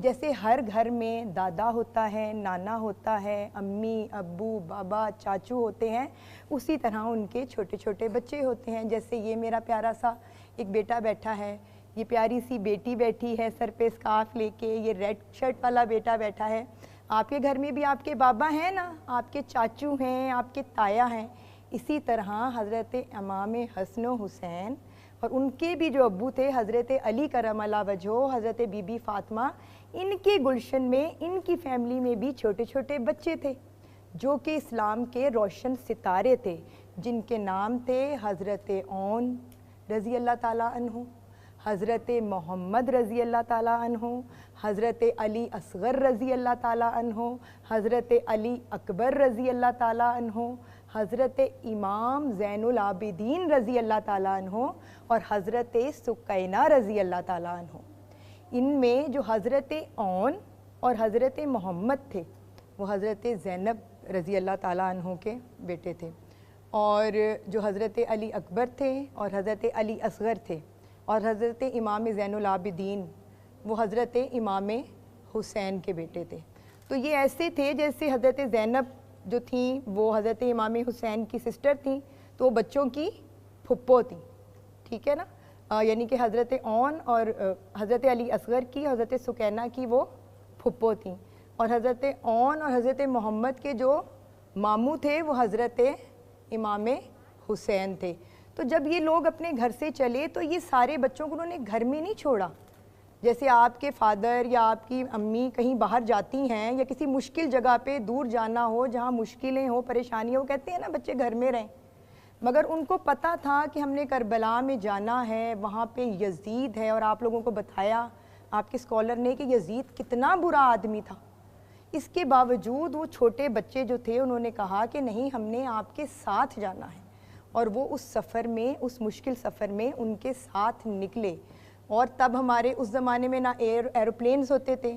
جیسے ہر گھر میں دادا ہوتا ہے، نانا ہوتا ہے، امی، ابو، بابا، چاچو ہوتے ہیں، اسی طرح ان کے چھوٹے چھوٹے بچے ہوتے ہیں. جیسے یہ میرا پیارا سا ایک بیٹا بیٹھا ہے، یہ پیاری سی بیٹی بیٹھی ہے سر پہ اسکارف لے کے، یہ ریڈ شرٹ والا بیٹا بیٹھا ہے. آپ کے گھر میں بھی آپ کے بابا ہیں نا، آپ کے چاچو ہیں، آپ کے تایا ہیں. اسی طرح حضرت امام حسن و حسین اور ان کے بھی جو ابو تھے حضرت علی کرم اللہ وجہہ، حضرت بی بی فاطمہ، ان کے گلشن میں، ان کی فیملی میں بھی چھوٹے چھوٹے بچے تھے جو کہ اسلام کے روشن ستارے تھے، جن کے نام تھے حضرت اون رضی اللہ تعالیٰ عنہ، حضرت محمد رضی اللہ تعالیٰ عنہ، حضرت علی اصغر رضی اللہ تعالیٰ عنہ، حضرت علی اکبر رضی اللہ تعالیٰ عنہ، حضرت امام زین العابدین رضی اللہ تعالیٰ عنہ اور حضرت سکینہ رضی اللہ تعالیٰ عنہ. ان میں جو حضرت اون اور حضرت محمد تھے وہ حضرت زینب رضی اللہ تعالیٰ عنہ کے بیٹے تھے، اور جو حضرت علی اکبر تھے اور حضرت علی اصغر تھے اور حضرت امام زین العابدین وہ حضرت امام حسین کے بیٹے تھے. تو یہ ایسے تھے جیسے حضرت زینب جو تھیں وہ حضرت امام حسین کی سسٹر تھیں، تو وہ بچوں کی پھپھو تھیں، ٹھیک ہے نا. یعنی کہ حضرت اون اور حضرت علی اصغر کی، حضرت سکینہ کی وہ پھپھو تھیں، اور حضرت اون اور حضرت محمد کے جو ماموں تھے وہ حضرت امام حسین تھے. تو جب یہ لوگ اپنے گھر سے چلے تو یہ سارے بچوں کو انہوں نے گھر میں نہیں چھوڑا. جیسے آپ کے فادر یا آپ کی امی کہیں باہر جاتی ہیں یا کسی مشکل جگہ پہ دور جانا ہو جہاں مشکلیں ہوں، پریشانیاں ہو، کہتے ہیں نا بچے گھر میں رہیں، مگر ان کو پتہ تھا کہ ہم نے کربلا میں جانا ہے، وہاں پہ یزید ہے، اور آپ لوگوں کو بتایا آپ کے اسکالر نے کہ یزید کتنا برا آدمی تھا. اس کے باوجود وہ چھوٹے بچے جو تھے انہوں نے کہا کہ نہیں، ہم نے آپ کے ساتھ جانا ہے، اور وہ اس سفر میں، اس مشکل سفر میں ان کے ساتھ نکلے. اور تب ہمارے اس زمانے میں نہ ایروپلینز ہوتے تھے،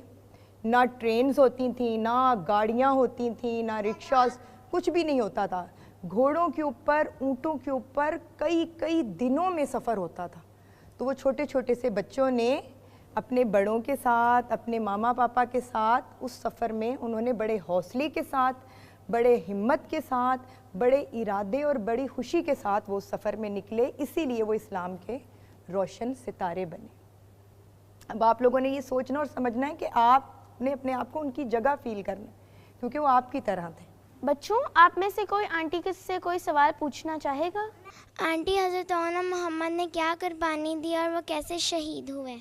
نہ ٹرینز ہوتی تھیں، نہ گاڑیاں ہوتی تھیں، نہ رکشاز، کچھ بھی نہیں ہوتا تھا. گھوڑوں کے اوپر، اونٹوں کے اوپر کئی دنوں میں سفر ہوتا تھا. تو وہ چھوٹے چھوٹے سے بچوں نے اپنے بڑوں کے ساتھ، اپنے ماما پاپا کے ساتھ اس سفر میں انہوں نے بڑے حوصلے کے ساتھ، بڑے ہمت کے ساتھ، بڑے ارادے اور بڑی خوشی کے ساتھ وہ سفر میں نکلے. اسی لیے وہ اسلام کے روشن ستارے بنے. اب آپ لوگوں نے یہ سوچنا اور سمجھنا ہے کہ آپ نے اپنے آپ کو ان کی جگہ فیل کرنا ہے، کیونکہ وہ آپ کی طرح تھے. بچوں، آپ میں سے کوئی آنٹی کس سے کوئی سوال پوچھنا چاہے گا؟ آنٹی، حضرت اون محمد نے کیا قربانی دی اور وہ کیسے شہید ہوئے؟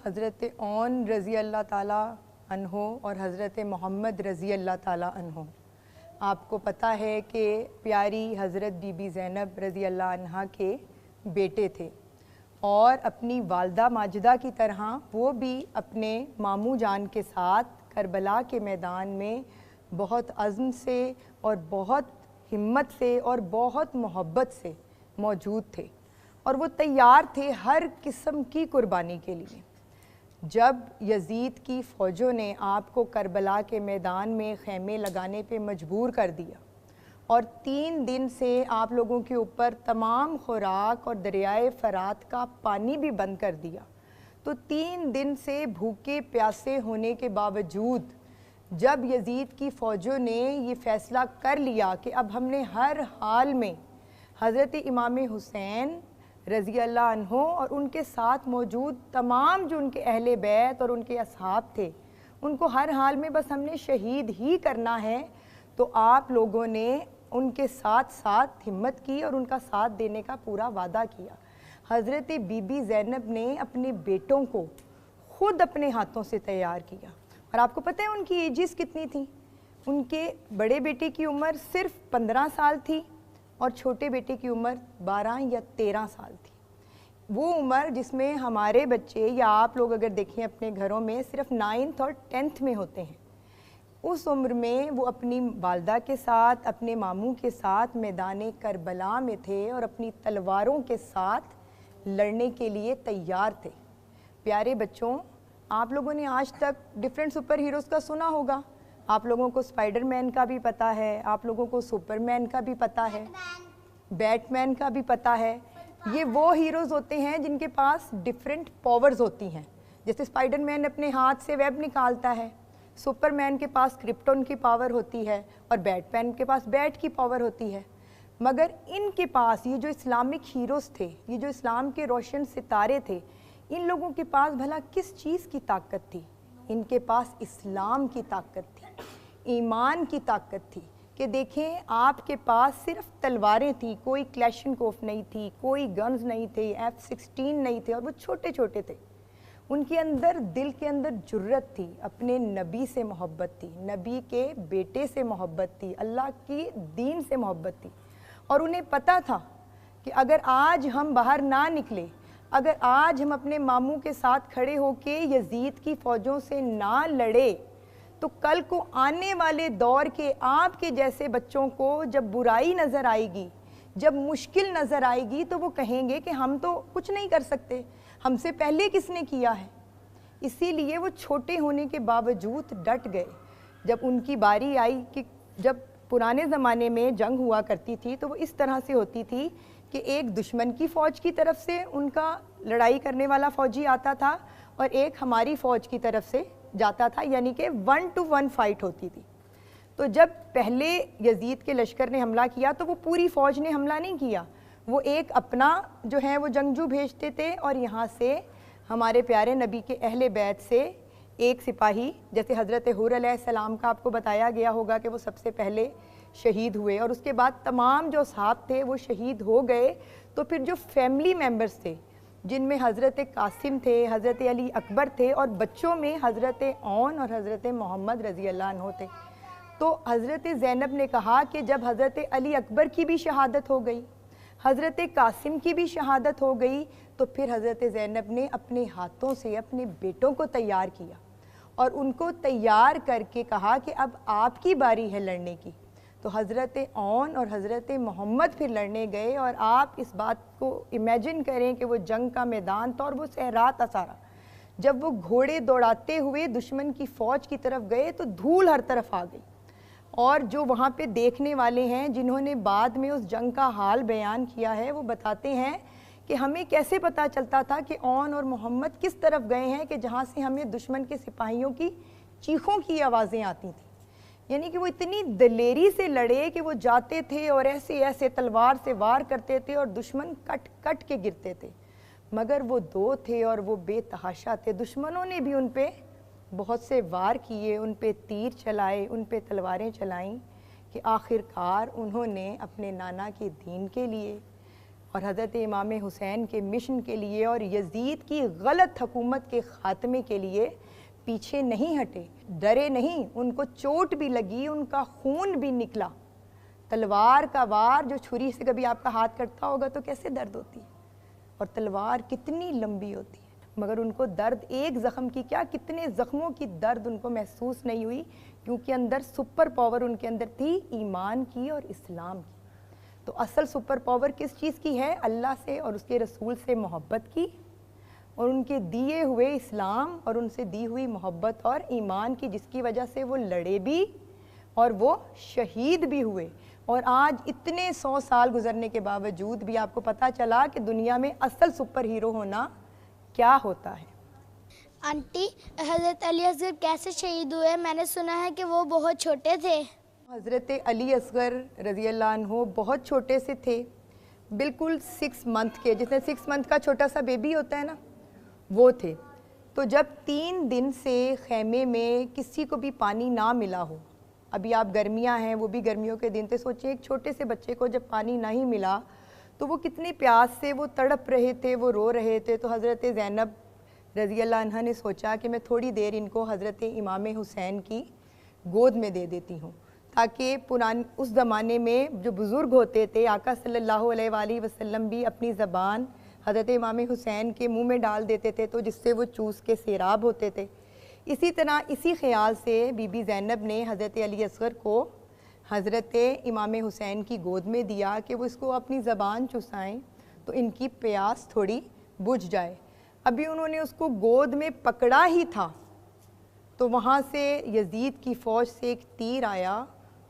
حضرت اون رضی اللہ تعالیٰ عنہ اور حضرت محمد رضی اللہ تعالیٰ عنہ، آپ کو پتہ ہے کہ پیاری حضرت بی بی زینب رضی اللہ عنہ کے بیٹے تھے، اور اپنی والدہ ماجدہ کی طرح وہ بھی اپنے ماموں جان کے ساتھ کربلا کے میدان میں بہت عزم سے اور بہت ہمت سے اور بہت محبت سے موجود تھے، اور وہ تیار تھے ہر قسم کی قربانی کے لیے. جب یزید کی فوجوں نے آپ کو کربلا کے میدان میں خیمے لگانے پہ مجبور کر دیا اور 3 دن سے آپ لوگوں کے اوپر تمام خوراک اور دریائے فرات کا پانی بھی بند کر دیا، تو 3 دن سے بھوکے پیاسے ہونے کے باوجود جب یزید کی فوجوں نے یہ فیصلہ کر لیا کہ اب ہم نے ہر حال میں حضرت امام حسین رضی اللہ عنہ اور ان کے ساتھ موجود تمام جو ان کے اہل بیت اور ان کے اصحاب تھے ان کو ہر حال میں بس ہم نے شہید ہی کرنا ہے، تو آپ لوگوں نے ان کے ساتھ ساتھ ہمت کی اور ان کا ساتھ دینے کا پورا وعدہ کیا. حضرت بی بی زینب نے اپنے بیٹوں کو خود اپنے ہاتھوں سے تیار کیا، اور آپ کو پتہ ہے ان کی ایجز کتنی تھیں؟ ان کے بڑے بیٹے کی عمر صرف 15 سال تھی اور چھوٹے بیٹے کی عمر 12 یا 13 سال تھی. وہ عمر جس میں ہمارے بچے یا آپ لوگ اگر دیکھیں اپنے گھروں میں صرف 9th اور 10th میں ہوتے ہیں، اس عمر میں وہ اپنی والدہ کے ساتھ، اپنے ماموں کے ساتھ میدان کربلا میں تھے اور اپنی تلواروں کے ساتھ لڑنے کے لیے تیار تھے. پیارے بچوں، آپ لوگوں نے آج تک ڈیفرنٹ سپر ہیروز کا سنا ہوگا. آپ لوگوں کو اسپائڈر مین کا بھی پتہ ہے، آپ لوگوں کو سپر مین کا بھی پتہ ہے، بیٹ مین کا بھی پتہ ہے. یہ وہ ہیروز ہوتے ہیں جن کے پاس ڈیفرنٹ پاورز ہوتی ہیں. جیسے اسپائڈر مین اپنے ہاتھ سے ویب نکالتا ہے، سپر مین کے پاس کرپٹون کی پاور ہوتی ہے، اور بیٹ مین کے پاس بیٹ کی پاور ہوتی ہے، مگر ان کے پاس یہ جو اسلامک ہیروز تھے، یہ جو اسلام کے روشن ستارے تھے، ان لوگوں کے پاس بھلا کس چیز کی طاقت تھی؟ ان کے پاس اسلام کی طاقت تھی، ایمان کی طاقت تھی، کہ دیکھیں آپ کے پاس صرف تلواریں تھیں، کوئی کلیشنکوف نہیں تھی، کوئی گنز نہیں تھے، F-16 نہیں تھے، اور وہ چھوٹے چھوٹے تھے۔ ان کے اندر دل کے اندر جرت تھی، اپنے نبی سے محبت تھی، نبی کے بیٹے سے محبت تھی، اللہ کی دین سے محبت تھی، اور انہیں پتہ تھا کہ اگر آج ہم باہر نہ نکلے، اگر آج ہم اپنے ماموں کے ساتھ کھڑے ہو کے یزید کی فوجوں سے نہ لڑے، تو کل کو آنے والے دور کے آپ کے جیسے بچوں کو جب برائی نظر آئے گی، جب مشکل نظر آئے گی، تو وہ کہیں گے کہ ہم تو کچھ نہیں کر سکتے، ہم سے پہلے کس نے کیا ہے؟ اسی لیے وہ چھوٹے ہونے کے باوجود ڈٹ گئے۔ جب ان کی باری آئی، کہ جب پرانے زمانے میں جنگ ہوا کرتی تھی تو وہ اس طرح سے ہوتی تھی کہ ایک دشمن کی فوج کی طرف سے ان کا لڑائی کرنے والا فوجی آتا تھا، اور ایک ہماری فوج کی طرف سے جاتا تھا، یعنی کہ 1 to 1 فائٹ ہوتی تھی۔ تو جب پہلے یزید کے لشکر نے حملہ کیا تو وہ پوری فوج نے حملہ نہیں کیا، وہ ایک اپنا جو ہے وہ جنگجو بھیجتے تھے، اور یہاں سے ہمارے پیارے نبی کے اہل بیت سے ایک سپاہی، جیسے حضرت حور علیہ السلام کا آپ کو بتایا گیا ہوگا کہ وہ سب سے پہلے شہید ہوئے، اور اس کے بعد تمام جو اصحاب تھے وہ شہید ہو گئے۔ تو پھر جو فیملی ممبرز تھے، جن میں حضرت قاسم تھے، حضرت علی اکبر تھے، اور بچوں میں حضرت عون اور حضرت محمد رضی اللہ عنہ تھے، تو حضرت زینب نے کہا کہ جب حضرت علی اکبر کی بھی شہادت ہو گئی، حضرت قاسم کی بھی شہادت ہو گئی، تو پھر حضرت زینب نے اپنے ہاتھوں سے اپنے بیٹوں کو تیار کیا، اور ان کو تیار کر کے کہا کہ اب آپ کی باری ہے لڑنے کی۔ تو حضرت عون اور حضرت محمد پھر لڑنے گئے، اور آپ اس بات کو امیجن کریں کہ وہ جنگ کا میدان تھا، اور وہ صحرا تھا سارا۔ جب وہ گھوڑے دوڑاتے ہوئے دشمن کی فوج کی طرف گئے تو دھول ہر طرف آ گئی، اور جو وہاں پہ دیکھنے والے ہیں جنہوں نے بعد میں اس جنگ کا حال بیان کیا ہے، وہ بتاتے ہیں کہ ہمیں کیسے پتہ چلتا تھا کہ عون اور محمد کس طرف گئے ہیں، کہ جہاں سے ہمیں دشمن کے سپاہیوں کی چیخوں کی آوازیں آتی تھیں، یعنی کہ وہ اتنی دلیری سے لڑے کہ وہ جاتے تھے اور ایسے ایسے تلوار سے وار کرتے تھے، اور دشمن کٹ کٹ کے گرتے تھے، مگر وہ دو تھے اور وہ بے تحاشا تھے۔ دشمنوں نے بھی ان پہ بہت سے وار کیے، ان پہ تیر چلائے، ان پہ تلواریں چلائیں، کہ آخر کار انہوں نے اپنے نانا کے دین کے لیے اور حضرت امام حسین کے مشن کے لیے اور یزید کی غلط حکومت کے خاتمے کے لیے پیچھے نہیں ہٹے، ڈرے نہیں، ان کو چوٹ بھی لگی، ان کا خون بھی نکلا۔ تلوار کا وار، جو چھری سے کبھی آپ کا ہاتھ کٹتا ہوگا تو کیسے درد ہوتی ہے، اور تلوار کتنی لمبی ہوتی ہے، مگر ان کو درد ایک زخم کی کیا، کتنے زخموں کی درد ان کو محسوس نہیں ہوئی، کیونکہ اندر سپر پاور ان کے اندر تھی، ایمان کی اور اسلام کی۔ تو اصل سپر پاور کس چیز کی ہے؟ اللہ سے اور اس کے رسول سے محبت کی، اور ان کے دیے ہوئے اسلام اور ان سے دی ہوئی محبت اور ایمان کی، جس کی وجہ سے وہ لڑے بھی اور وہ شہید بھی ہوئے۔ اور آج اتنے 100 سال گزرنے کے باوجود بھی آپ کو پتہ چلا کہ دنیا میں اصل سپر ہیرو ہونا کیا ہوتا ہے۔ آنٹی، حضرت علی اصغر کیسے شہید ہوئے؟ میں نے سنا ہے کہ وہ بہت چھوٹے تھے۔ حضرت علی اصغر رضی اللہ عنہ بہت چھوٹے سے تھے، بالکل 6 منتھ کے، جتنے 6 منتھ کا چھوٹا سا بیبی ہوتا ہے نا، وہ تھے۔ تو جب 3 دن سے خیمے میں کسی کو بھی پانی نہ ملا ہو، ابھی آپ گرمیاں ہیں، وہ بھی گرمیوں کے دن تھے، سوچیں ایک چھوٹے سے بچے کو جب پانی نہیں ملا تو وہ کتنی پیاس سے وہ تڑپ رہے تھے، وہ رو رہے تھے۔ تو حضرت زینب رضی اللہ عنہ نے سوچا کہ میں تھوڑی دیر ان کو حضرت امام حسین کی گود میں دے دیتی ہوں، تاکہ اس زمانے میں جو بزرگ ہوتے تھے، آقا صلی اللہ علیہ وآلہ وسلم بھی اپنی زبان حضرت امام حسین کے منہ میں ڈال دیتے تھے، تو جس سے وہ چوس کے سیراب ہوتے تھے۔ اسی طرح اسی خیال سے بی بی زینب نے حضرت علی اصغر کو حضرت امام حسین کی گود میں دیا کہ وہ اس کو اپنی زبان چسائیں تو ان کی پیاس تھوڑی بجھ جائے۔ ابھی انہوں نے اس کو گود میں پکڑا ہی تھا تو وہاں سے یزید کی فوج سے ایک تیر آیا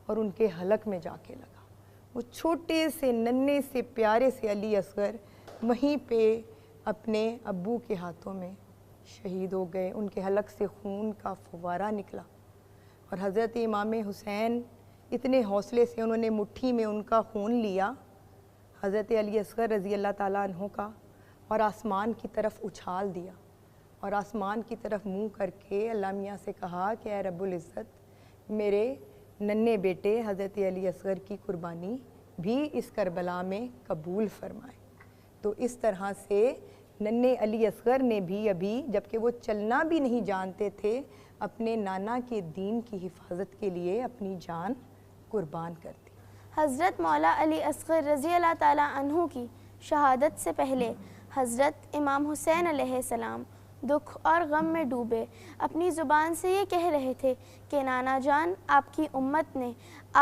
اور ان کے حلق میں جا کے لگا۔ وہ چھوٹے سے ننھے سے پیارے سے علی اصغر وہیں پہ اپنے ابو کے ہاتھوں میں شہید ہو گئے، ان کے حلق سے خون کا فوارہ نکلا، اور حضرت امام حسین اتنے حوصلے سے انہوں نے مٹھی میں ان کا خون لیا، حضرت علی اصغر رضی اللہ تعالیٰ عنہ کا، اور آسمان کی طرف اچھال دیا، اور آسمان کی طرف منہ کر کے اللہ میاں سے کہا کہ اے رب العزت میرے ننھے بیٹے حضرت علی اصغر کی قربانی بھی اس کربلا میں قبول فرمائے۔ تو اس طرح سے ننھے علی اصغر نے بھی ابھی جبکہ وہ چلنا بھی نہیں جانتے تھے اپنے نانا کے دین کی حفاظت کے لیے اپنی جان قربان کر دی۔ حضرت مولا علی اصغر رضی اللہ تعالیٰ عنہ کی شہادت سے پہلے حضرت امام حسین علیہ السلام دکھ اور غم میں ڈوبے اپنی زبان سے یہ کہہ رہے تھے کہ نانا جان آپ کی امت نے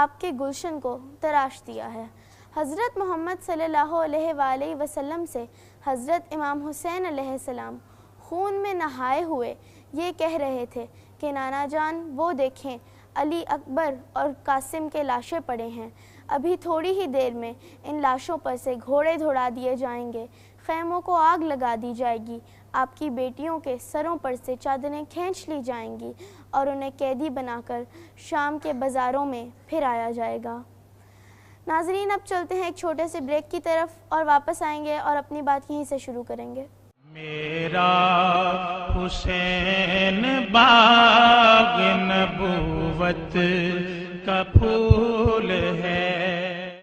آپ کے گلشن کو تراش دیا ہے۔ حضرت محمد صلی اللہ علیہ وآلہ وسلم سے حضرت امام حسین علیہ السلام خون میں نہائے ہوئے یہ کہہ رہے تھے کہ نانا جان وہ دیکھیں علی اکبر اور قاسم کے لاشیں پڑے ہیں، ابھی تھوڑی ہی دیر میں ان لاشوں پر سے گھوڑے دوڑا دیے جائیں گے، خیموں کو آگ لگا دی جائے گی، آپ کی بیٹیوں کے سروں پر سے چادریں کھینچ لی جائیں گی اور انہیں قیدی بنا کر شام کے بازاروں میں پھرایا جائے گا۔ ناظرین اب چلتے ہیں ایک چھوٹے سے بریک کی طرف اور واپس آئیں گے اور اپنی بات یہیں سے شروع کریں گے۔ میرا حسین باغ نبوت کا پھول ہے۔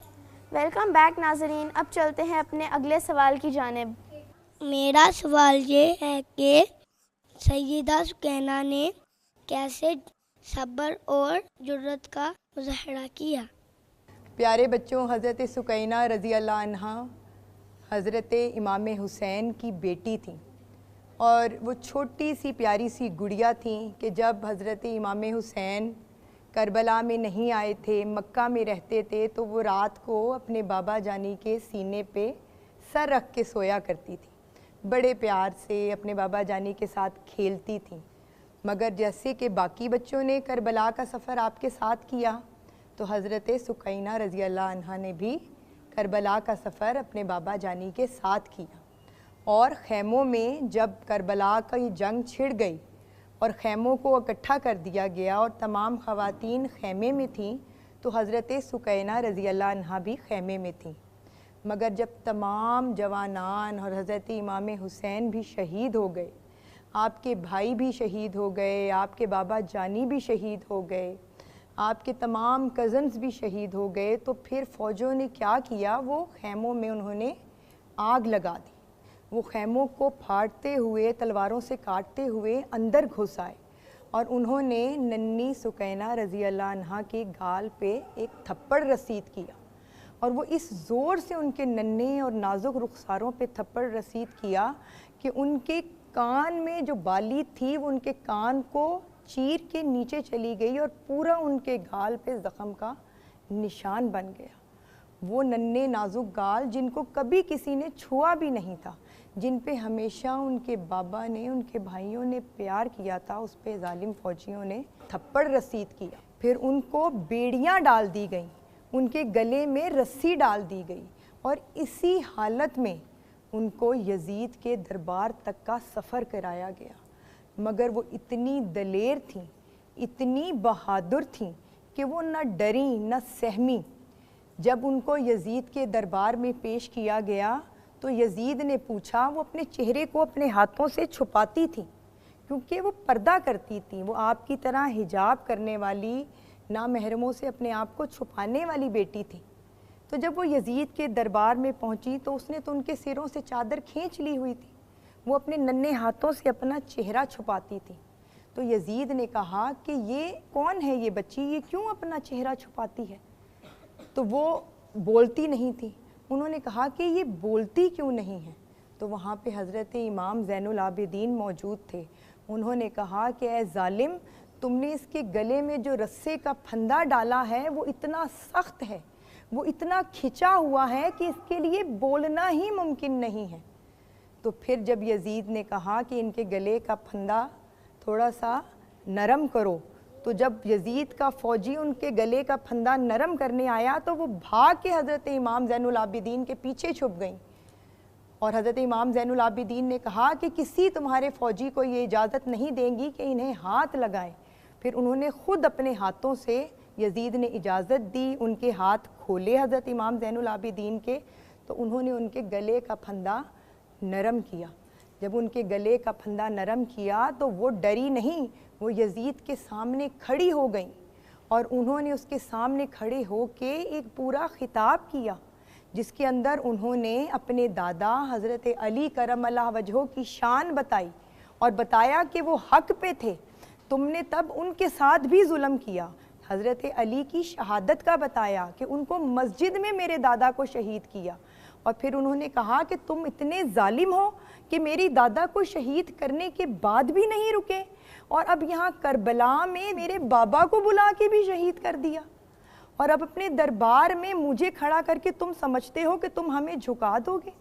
ویلکم بیک ناظرین، اب چلتے ہیں اپنے اگلے سوال کی جانب۔ میرا سوال یہ ہے کہ سیدہ سکینہ نے کیسے صبر اور جرأت کا مظاہرہ کیا؟ پیارے بچوں، حضرت سکینہ رضی اللہ عنہا حضرت امام حسین کی بیٹی تھیں، اور وہ چھوٹی سی پیاری سی گڑیا تھیں کہ جب حضرت امام حسین کربلا میں نہیں آئے تھے، مکہ میں رہتے تھے، تو وہ رات کو اپنے بابا جانی کے سینے پہ سر رکھ کے سویا کرتی تھی، بڑے پیار سے اپنے بابا جانی کے ساتھ کھیلتی تھیں۔ مگر جیسے کہ باقی بچوں نے کربلا کا سفر آپ کے ساتھ کیا، تو حضرت سکینہ رضی اللہ عنہا نے بھی کربلا کا سفر اپنے بابا جانی کے ساتھ کیا، اور خیموں میں جب کربلا کی جنگ چھڑ گئی اور خیموں کو اکٹھا کر دیا گیا اور تمام خواتین خیمے میں تھیں، تو حضرت سکینہ رضی اللہ عنہا بھی خیمے میں تھیں۔ مگر جب تمام جوانان اور حضرت امام حسین بھی شہید ہو گئے، آپ کے بھائی بھی شہید ہو گئے، آپ کے بابا جانی بھی شہید ہو گئے، آپ کے تمام کزنز بھی شہید ہو گئے، تو پھر فوجوں نے کیا کیا، وہ خیموں میں انہوں نے آگ لگا دی، وہ خیموں کو پھاڑتے ہوئے تلواروں سے کاٹتے ہوئے اندر گھس آئے، اور انہوں نے ننھی سکینہ رضی اللہ عنہا کے گال پہ ایک تھپڑ رسید کیا، اور وہ اس زور سے ان کے ننھے اور نازک رخساروں پہ تھپڑ رسید کیا کہ ان کے کان میں جو بالی تھی وہ ان کے کان کو چیر کے نیچے چلی گئی اور پورا ان کے گال پہ زخم کا نشان بن گیا۔ وہ ننھے نازک گال جن کو کبھی کسی نے چھوا بھی نہیں تھا، جن پہ ہمیشہ ان کے بابا نے، ان کے بھائیوں نے پیار کیا تھا، اس پہ ظالم فوجیوں نے تھپڑ رسید کیا۔ پھر ان کو بیڑیاں ڈال دی گئیں، ان کے گلے میں رسی ڈال دی گئی، اور اسی حالت میں ان کو یزید کے دربار تک کا سفر کرایا گیا۔ مگر وہ اتنی دلیر تھیں، اتنی بہادر تھیں کہ وہ نہ ڈریں نہ سہمیں۔ جب ان کو یزید کے دربار میں پیش کیا گیا تو یزید نے پوچھا، وہ اپنے چہرے کو اپنے ہاتھوں سے چھپاتی تھیں کیونکہ وہ پردہ کرتی تھیں، وہ آپ کی طرح حجاب کرنے والی، نامحرموں سے اپنے آپ کو چھپانے والی بیٹی تھی۔ تو جب وہ یزید کے دربار میں پہنچی تو اس نے تو ان کے سروں سے چادر کھینچ لی ہوئی تھی، وہ اپنے ننھے ہاتھوں سے اپنا چہرہ چھپاتی تھی۔ تو یزید نے کہا کہ یہ کون ہے، یہ بچی، یہ کیوں اپنا چہرہ چھپاتی ہے؟ تو وہ بولتی نہیں تھی۔ انہوں نے کہا کہ یہ بولتی کیوں نہیں ہے؟ تو وہاں پہ حضرت امام زین العابدین موجود تھے۔ انہوں نے کہا کہ اے ظالم، تم نے اس کے گلے میں جو رسے کا پھندا ڈالا ہے وہ اتنا سخت ہے، وہ اتنا کھچا ہوا ہے کہ اس کے لیے بولنا ہی ممکن نہیں ہے۔ تو پھر جب یزید نے کہا کہ ان کے گلے کا پھندا تھوڑا سا نرم کرو، تو جب یزید کا فوجی ان کے گلے کا پھندا نرم کرنے آیا تو وہ بھاگ کے حضرت امام زین العابدین کے پیچھے چھپ گئیں، اور حضرت امام زین العابدین نے کہا کہ کسی تمہارے فوجی کو یہ اجازت نہیں دیں گی کہ انہیں ہاتھ لگائیں۔ پھر انہوں نے خود اپنے ہاتھوں سے، یزید نے اجازت دی، ان کے ہاتھ کھولے حضرت امام زین العابدین کے، تو انہوں نے ان کے گلے کا پھندا نرم کیا۔ جب ان کے گلے کا پھندا نرم کیا تو وہ ڈری نہیں، وہ یزید کے سامنے کھڑی ہو گئیں، اور انہوں نے اس کے سامنے کھڑے ہو کے ایک پورا خطاب کیا جس کے اندر انہوں نے اپنے دادا حضرت علی کرم اللہ وجہہ کی شان بتائی اور بتایا کہ وہ حق پہ تھے، تم نے تب ان کے ساتھ بھی ظلم کیا۔ حضرت علی کی شہادت کا بتایا کہ ان کو مسجد میں میرے دادا کو شہید کیا، اور پھر انہوں نے کہا کہ تم اتنے ظالم ہو کہ میری دادا کو شہید کرنے کے بعد بھی نہیں رکے، اور اب یہاں کربلا میں میرے بابا کو بلا کے بھی شہید کر دیا، اور اب اپنے دربار میں مجھے کھڑا کر کے تم سمجھتے ہو کہ تم ہمیں جھکا دو گے؟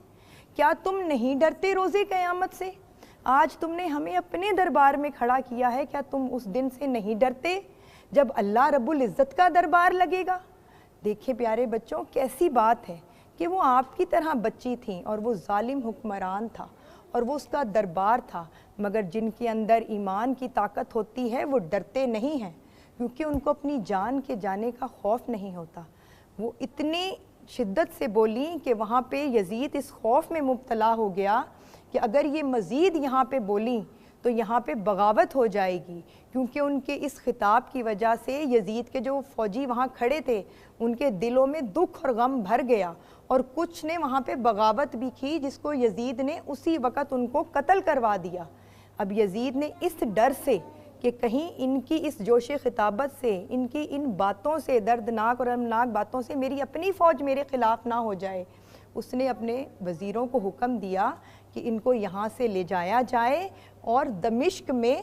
کیا تم نہیں ڈرتے روز قیامت سے؟ آج تم نے ہمیں اپنے دربار میں کھڑا کیا ہے، کیا تم اس دن سے نہیں ڈرتے جب اللہ رب العزت کا دربار لگے گا؟ دیکھیں پیارے بچوں، کیسی بات ہے کہ وہ آپ کی طرح بچی تھیں اور وہ ظالم حکمران تھا اور وہ اس کا دربار تھا، مگر جن کے اندر ایمان کی طاقت ہوتی ہے وہ ڈرتے نہیں ہیں، کیونکہ ان کو اپنی جان کے جانے کا خوف نہیں ہوتا۔ وہ اتنی شدت سے بولیں کہ وہاں پہ یزید اس خوف میں مبتلا ہو گیا کہ اگر یہ مزید یہاں پہ بولیں تو یہاں پہ بغاوت ہو جائے گی، کیونکہ ان کے اس خطاب کی وجہ سے یزید کے جو فوجی وہاں کھڑے تھے ان کے دلوں میں دکھ اور غم بھر گیا، اور کچھ نے وہاں پہ بغاوت بھی کی جس کو یزید نے اسی وقت ان کو قتل کروا دیا۔ اب یزید نے اس ڈر سے کہ کہیں ان کی اس جوش خطابت سے، ان کی ان باتوں سے، دردناک اور المناک باتوں سے میری اپنی فوج میرے خلاف نہ ہو جائے، اس نے اپنے وزیروں کو حکم دیا کہ ان کو یہاں سے لے جایا جائے اور دمشق میں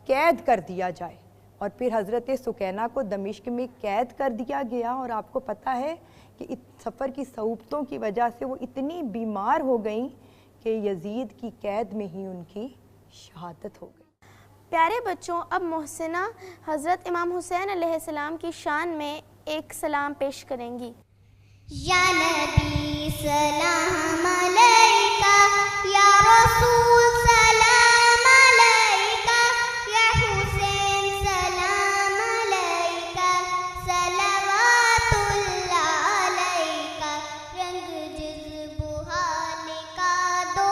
قید کر دیا جائے، اور پھر حضرت سکینہ کو دمشق میں قید کر دیا گیا، اور آپ کو پتہ ہے کہ سفر کی صعوبتوں کی وجہ سے وہ اتنی بیمار ہو گئیں کہ یزید کی قید میں ہی ان کی شہادت ہو گئی۔ پیارے بچوں، اب محسنہ حضرت امام حسین علیہ السلام کی شان میں ایک سلام پیش کریں گی۔ یا نبی سلام علیکہ، یا رسول سلام علیکہ، یا حسین سلام علیکہ، صلوات اللہ علیکہ، رنگ جذب حال کا دو،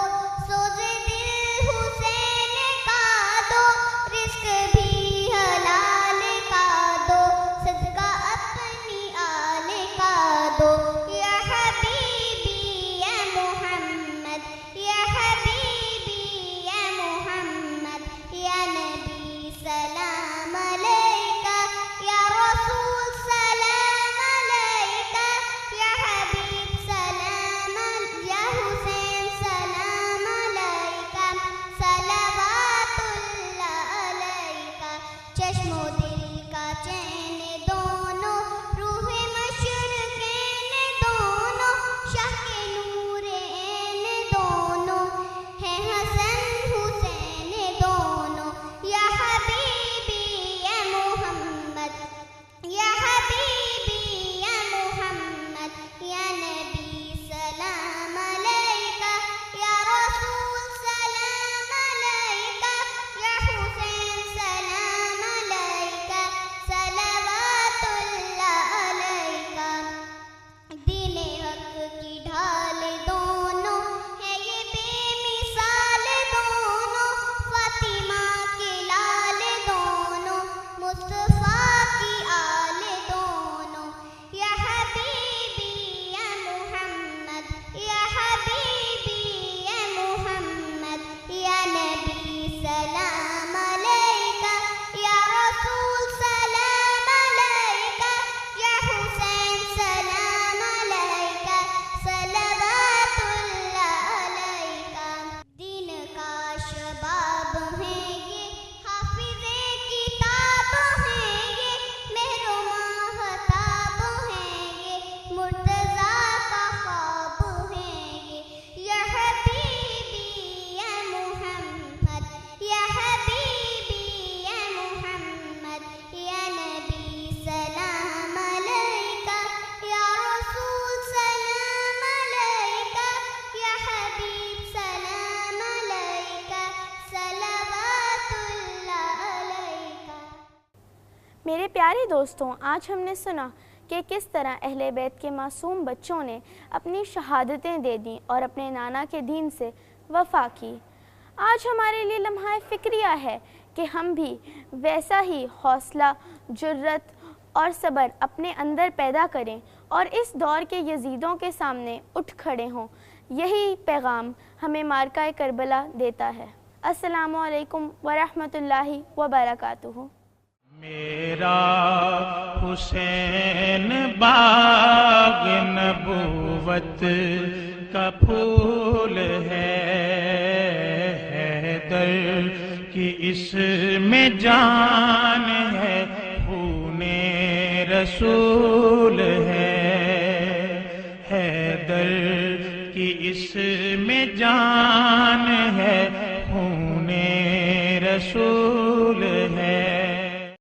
سوز دل حسین کا دو، رزق بھی حلال کا دو، صدقہ اپنی آل کا دو، یا حبیبی یا محمد، یا حبیبی یا محمد، یا نبی سلام علیکہ، یا رسول سلام علیکہ، یا حبیب سلام، یا حسین سلام علیکہ، صلوات اللہ علیکہ، چشم و دل کا چین دونوں، روح مشرقین دونوں، شاہ کے نور عین دونوں، ہیں حسن حسین دونوں، یا حبیبی یا محمد، یا حبیبی یا محمد، یا نبی سلام علیکہ، یا رسول سلام علیکہ، یا حسین سلام علیکہ، میرے پیارے دوستوں، آج ہم نے سنا کہ کس طرح اہل بیت کے معصوم بچوں نے اپنی شہادتیں دے دیں اور اپنے نانا کے دین سے وفا کی۔ آج ہمارے لیے لمحہ فکریہ ہے کہ ہم بھی ویسا ہی حوصلہ، جرت اور صبر اپنے اندر پیدا کریں اور اس دور کے یزیدوں کے سامنے اٹھ کھڑے ہوں۔ یہی پیغام ہمیں معرکہ کربلا دیتا ہے۔ السلام علیکم ورحمۃ اللہ وبرکاتہ۔ میرا حسین باغ نبوت کا پھول ہے، حیدر کی اس میں جان ہے، خون رسول ہے، حیدر کی اس میں جان ہے، خون رسول